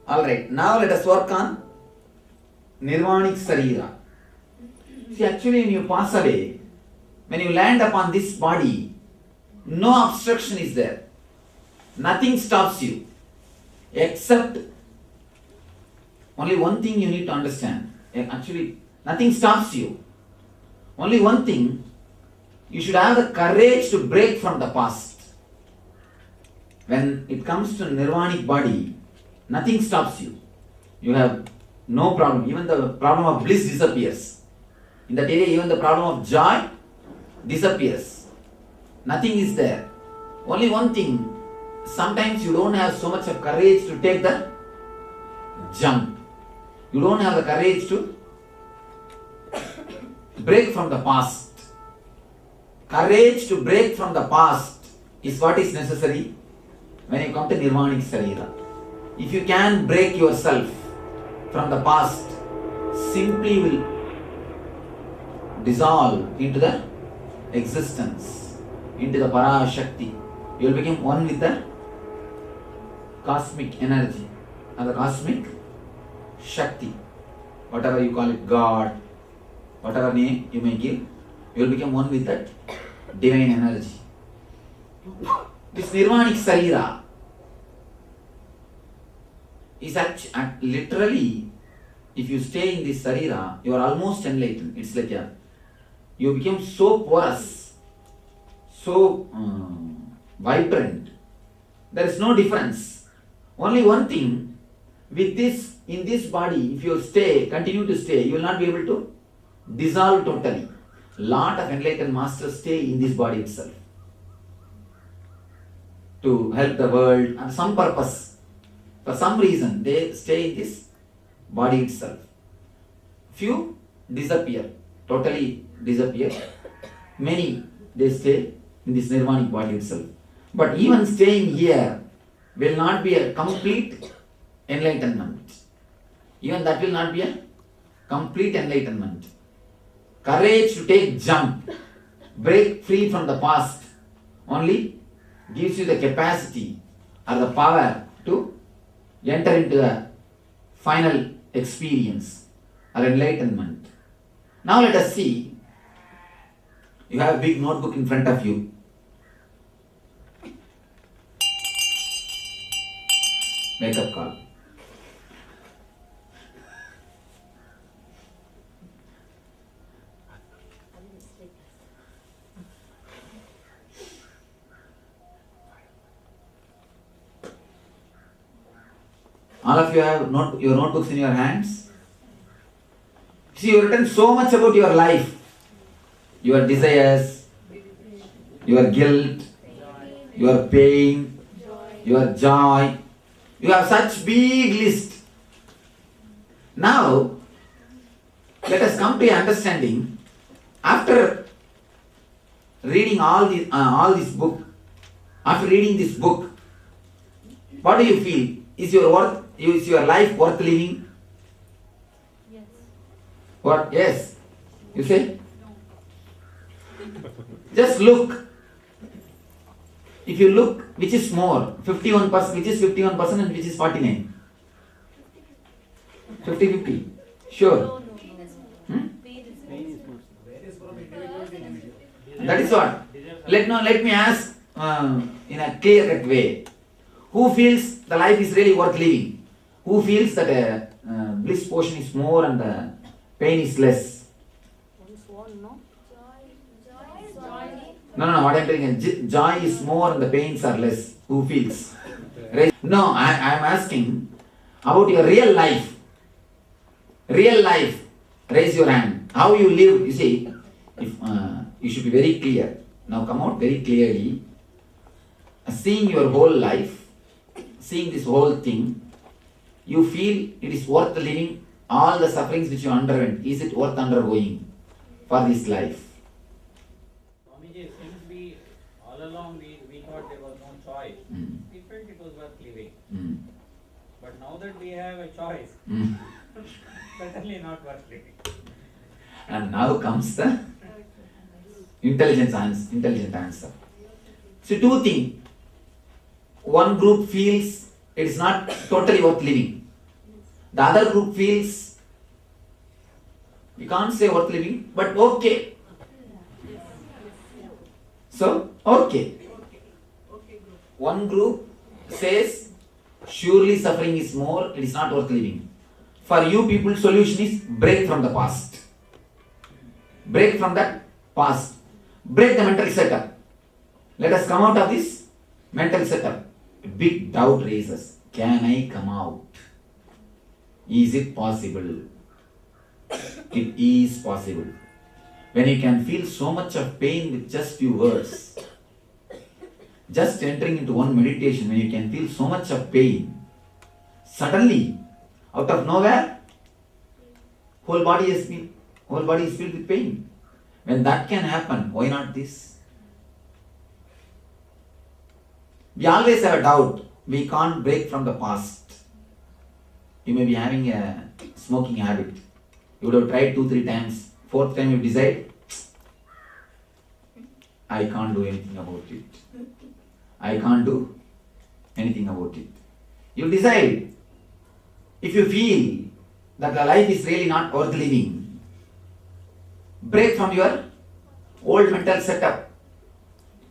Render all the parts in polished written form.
Alright, now let us work on Nirvanic Sarira. See, actually, when you pass away, when you land upon this body, no obstruction is there. Nothing stops you. Except only one thing you need to understand. Actually, nothing stops you. Only one thing, you should have the courage to break from the past. When it comes to nirvanic body, nothing stops you. You have no problem. Even the problem of bliss disappears. In that area, even the problem of joy disappears. Nothing is there. Only one thing, sometimes you don't have so much of courage to take the jump. You don't have the courage to break from the past. Courage to break from the past is what is necessary when you come to Nirvanic Sarira. If you can break yourself from the past, simply will dissolve into the existence, into the Parashakti. You will become one with the cosmic energy and the cosmic Shakti. Whatever you call it, God, whatever name you may give, you will become one with that divine energy. This Nirvanic Sarira is literally, if you stay in this Sarira, you are almost enlightened. It's like you become so porous, so vibrant. There is no difference. Only one thing, with this, in this body, if you continue to stay, you will not be able to dissolve totally. Lot of enlightened masters stay in this body itself to help the world and some purpose. For some reason, they stay in this body itself. Few disappear, totally disappear. Many, they stay in this nirvanic body itself. But even staying here will not be a complete enlightenment. Even that will not be a complete enlightenment. Courage to take jump, break free from the past, only gives you the capacity or the power to enter into the final experience or enlightenment. Now let us see. You have a big notebook in front of you. Wake up call. All of you have your notebooks in your hands. See, you have written so much about your life, your desires, your guilt, your pain, your joy. You have such big list. Now, let us come to an understanding. After reading all this book, after reading this book, what do you feel? Is your life worth living? Yes. What? Yes. You say? Just look. If you look, which is more? 51%, which is 51% and which is 49? 50-50. Sure. That is what. Let me ask in a clear cut way. Who feels the life is really worth living? Who feels that bliss portion is more and the pain is less? No, what I am telling is joy is more and the pains are less. Who feels? No, I am asking about your real life. Real life. Raise your hand. How you live, you see, if, you should be very clear. Now come out very clearly. Seeing your whole life, seeing this whole thing, you feel it is worth living. All the sufferings which you underwent, is it worth undergoing for this life? Swamiji, since all along we thought there was no choice, we felt it was worth living. But now that we have a choice, certainly not worth living. And now comes the intelligent answer. So two things. One group feels it is not totally worth living. The other group feels, we can't say worth living, but okay. So, okay. One group says, surely suffering is more, it is not worth living. For you people, solution is break from the past. Break from that past. Break the mental setup. Let us come out of this mental setup. A big doubt raises. Can I come out? Is it possible? It is possible. When you can feel so much of pain with just few words, just entering into one meditation, when you can feel so much of pain, suddenly, out of nowhere, whole body is filled with pain. When that can happen, why not this? We always have a doubt. We can't break from the past. You may be having a smoking habit. You would have tried 2-3 times. 4th time you decide, I can't do anything about it. I can't do anything about it. You decide. If you feel that the life is really not worth living, break from your old mental setup.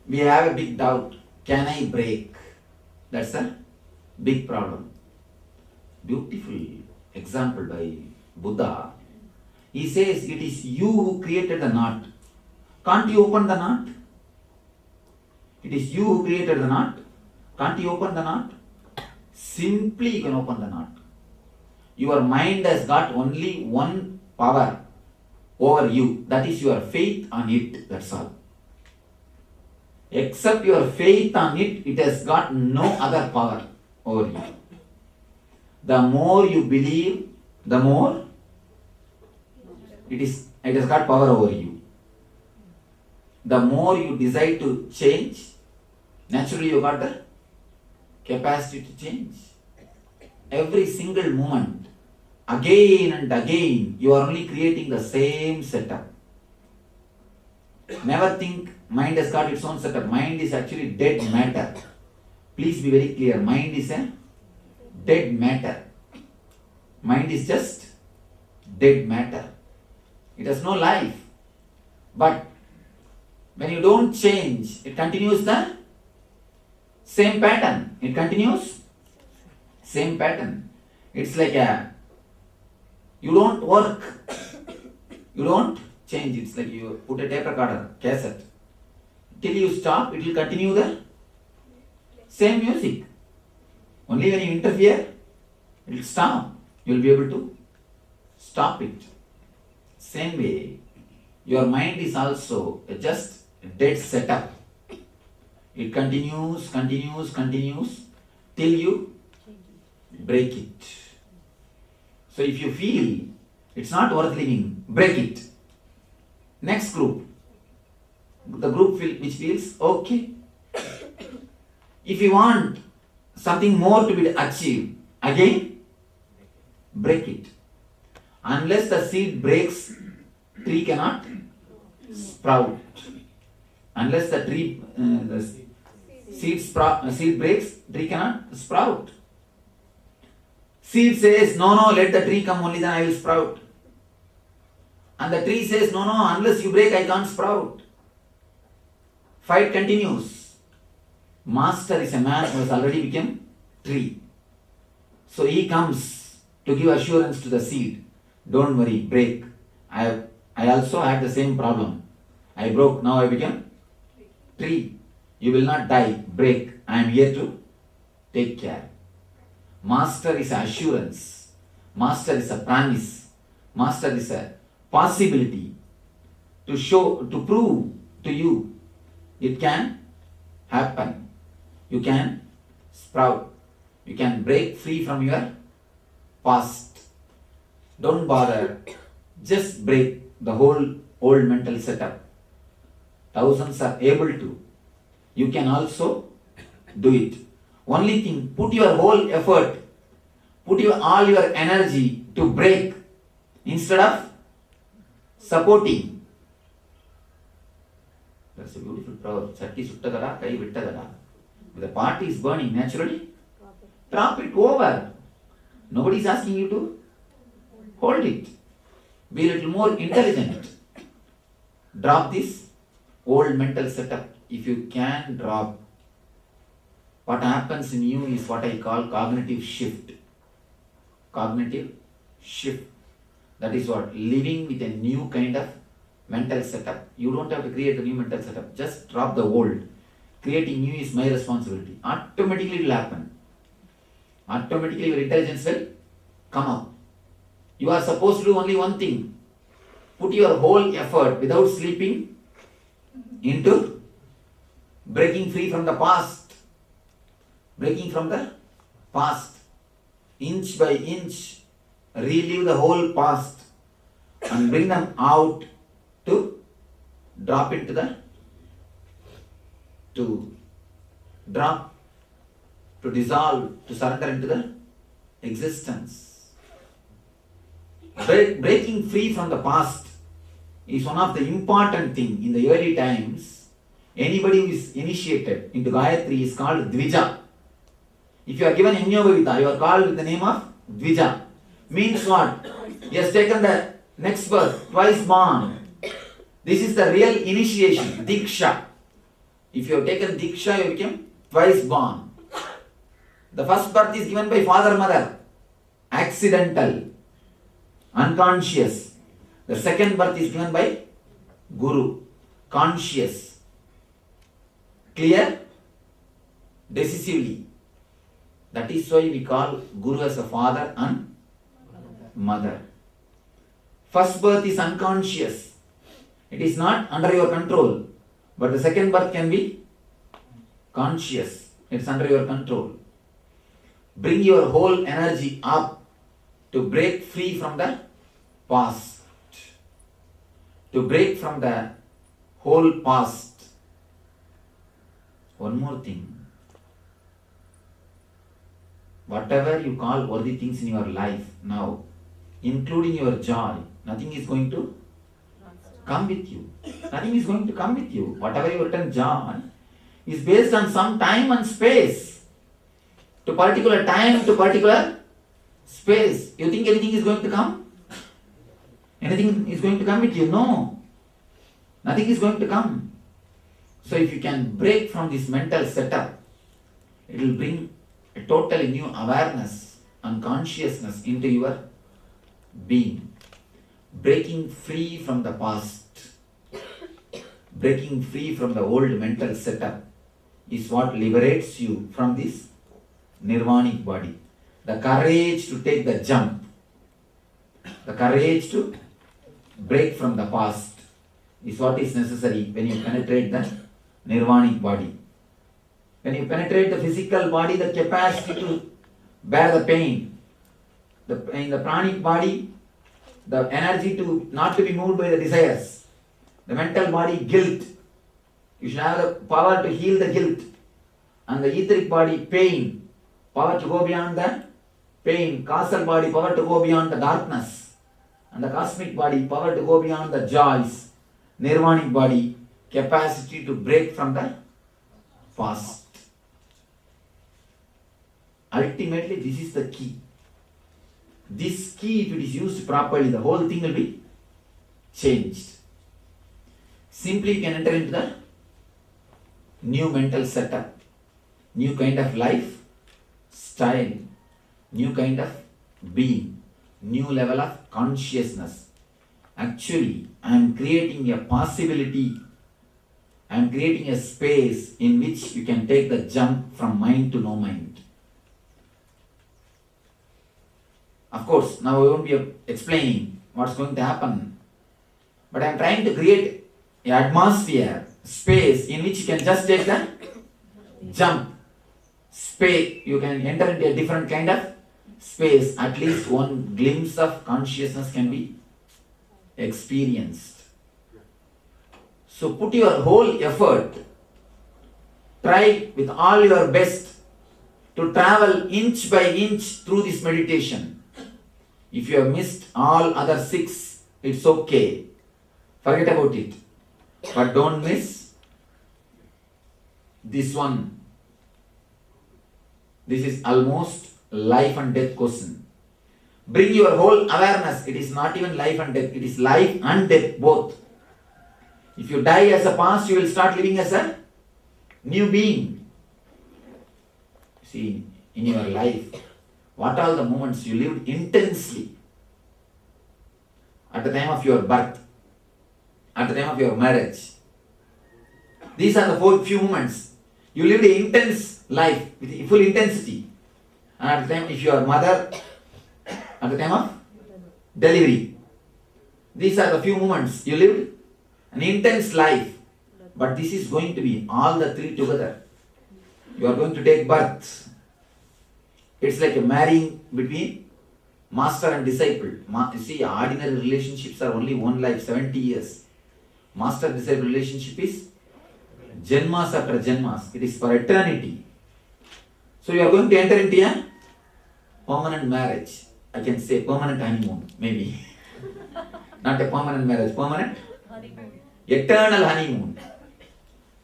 We have a big doubt. Can I break? That's a big problem. Beautiful example by Buddha. He says, it is you who created the knot. Can't you open the knot? It is you who created the knot. Can't you open the knot? Simply you can open the knot. Your mind has got only one power over you. That is your faith on it. That's all. Except your faith on it, it has got no other power over you. The more you believe, the more it has got power over you. The more you decide to change, naturally you got the capacity to change. Every single moment, again and again, you are only creating the same setup. Never think mind has got its own setup. Mind is actually dead matter. Please be very clear. Mind is a dead matter. Mind is just dead matter. It has no life. But when you don't change, it continues the same pattern. It continues same pattern. It's like you don't work. You don't change. It's like you put a tape recorder, cassette. Till you stop, it will continue the same music. Only when you interfere, it will stop. You will be able to stop it. Same way, your mind is also just a dead setup. It continues till you break it. So if you feel it's not worth living, break it. Next group, the group which feels okay. If you want something more to be achieved, again, break it. Unless the seed breaks, tree cannot sprout. Unless the seed breaks, tree cannot sprout. Seed says, no, let the tree come, only then I will sprout. And the tree says, no, unless you break, I can't sprout. Fight continues. Master is a man who has already become tree. So he comes to give assurance to the seed. Don't worry, break. I also had the same problem. I broke, now I became tree. You will not die, break. I am here to take care. Master is assurance. Master is a promise. Master is a possibility to prove to you it can happen. You can sprout. You can break free from your past. Don't bother. Just break the whole old mental setup. Thousands are able to. You can also do it. Only thing, put your whole effort, put all your energy to break instead of supporting. That's a beautiful proverb. Chatti suttagada, kai vittagada. If the party is burning naturally, drop it over. Nobody is asking you to hold it. Be a little more intelligent. Drop this old mental setup. If you can drop, what happens in you is what I call cognitive shift. Cognitive shift. That is what? Living with a new kind of mental setup. You don't have to create a new mental setup. Just drop the old. Creating new is my responsibility. Automatically it will happen. Automatically your intelligence will come out. You are supposed to do only one thing. Put your whole effort without sleeping into breaking free from the past. Breaking from the past. Inch by inch. Relive the whole past. And bring them out to drop into the to dissolve, to surrender into the existence. Breaking free from the past is one of the important things. In the early times, anybody who is initiated into Gayatri is called Dvija. If you are given Yajnayoga, you are called with the name of Dvija. Means what? He has taken the next birth, twice born. This is the real initiation, Diksha. If you have taken Diksha, you become twice born. The first birth is given by father, mother. Accidental. Unconscious. The second birth is given by Guru. Conscious. Clear? Decisively. That is why we call Guru as a father and mother. First birth is unconscious. It is not under your control. But the second birth can be conscious. It's under your control. Bring your whole energy up to break free from the past. To break from the whole past. One more thing. Whatever you call worthy things in your life now, including your joy, nothing is going to come with you. Nothing is going to come with you. Whatever you written joy is based on some time and space. To particular time, to particular space. You think anything is going to come? Anything is going to come with you? No. Nothing is going to come. So if you can break from this mental setup, it will bring a totally new awareness and consciousness into your being. Breaking free from the past, breaking free from the old mental setup is what liberates you from this nirvanic body. The courage to take the jump, the courage to break from the past is what is necessary when you penetrate the nirvanic body. When you penetrate the physical body, the capacity to bear the pain, in the pranic body, the energy to not to be moved by the desires, the mental body, guilt. You should have the power to heal the guilt. And the etheric body, pain, power to go beyond the pain. Causal body, power to go beyond the darkness. And the cosmic body, power to go beyond the joys. Nirvanic body, capacity to break from the past. Ultimately, this is the key. This key, if it is used properly, the whole thing will be changed. Simply you can enter into the new mental setup, new kind of life style, new kind of being, new level of consciousness. Actually, I am creating a possibility, I am creating a space in which you can take the jump from mind to no mind. Of course, now I won't be explaining what's going to happen. But I am trying to create an atmosphere, space in which you can just take the jump. Space, you can enter into a different kind of space. At least one glimpse of consciousness can be experienced. So put your whole effort. Try with all your best to travel inch by inch through this meditation. If you have missed all other 6, it's okay. Forget about it. But don't miss this one. This is almost life and death question. Bring your whole awareness. It is not even life and death. It is life and death both. If you die as a past, you will start living as a new being. See, in your life, what are the moments you lived intensely? At the time of your birth, at the time of your marriage. These are the few moments. You lived an intense life with full intensity. And at the time, if you are mother, at the time of delivery. These are the few moments you lived an intense life. But this is going to be all the three together. You are going to take birth. It's like a marrying between master and disciple. You see, ordinary relationships are only one life, 70 years. Master-disciple relationship is Janmas after Janmas. It is for eternity. So you are going to enter into a permanent marriage. I can say permanent honeymoon, maybe. Not a permanent marriage, permanent? Honeymoon. Eternal honeymoon.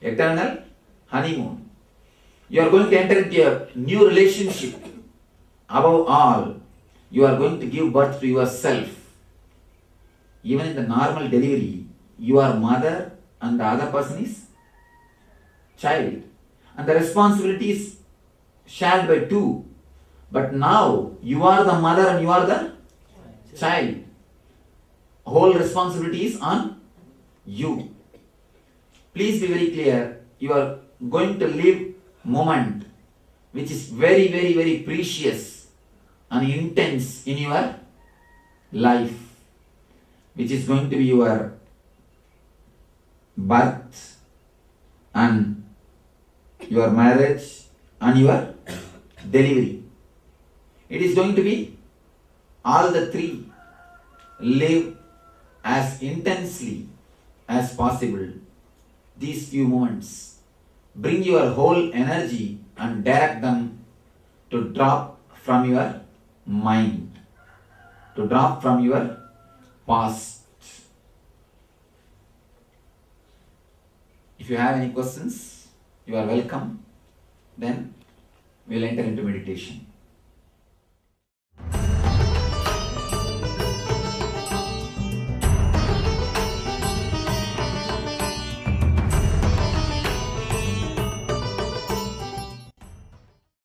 Eternal honeymoon. You are going to enter into a new relationship. Above all, you are going to give birth to yourself. Even in the normal delivery, you are mother and the other person is child. And the responsibility is shared by two. But now, you are the mother and you are the child. Whole responsibility is on you. Please be very clear. You are going to live moment which is very, very, very precious and intense in your life, which is going to be your birth and your marriage and your delivery. It is going to be all the three. Live as intensely as possible these few moments. Bring your whole energy and direct them to drop from your mind, to drop from your past. If you have any questions, you are welcome. Then we will enter into meditation.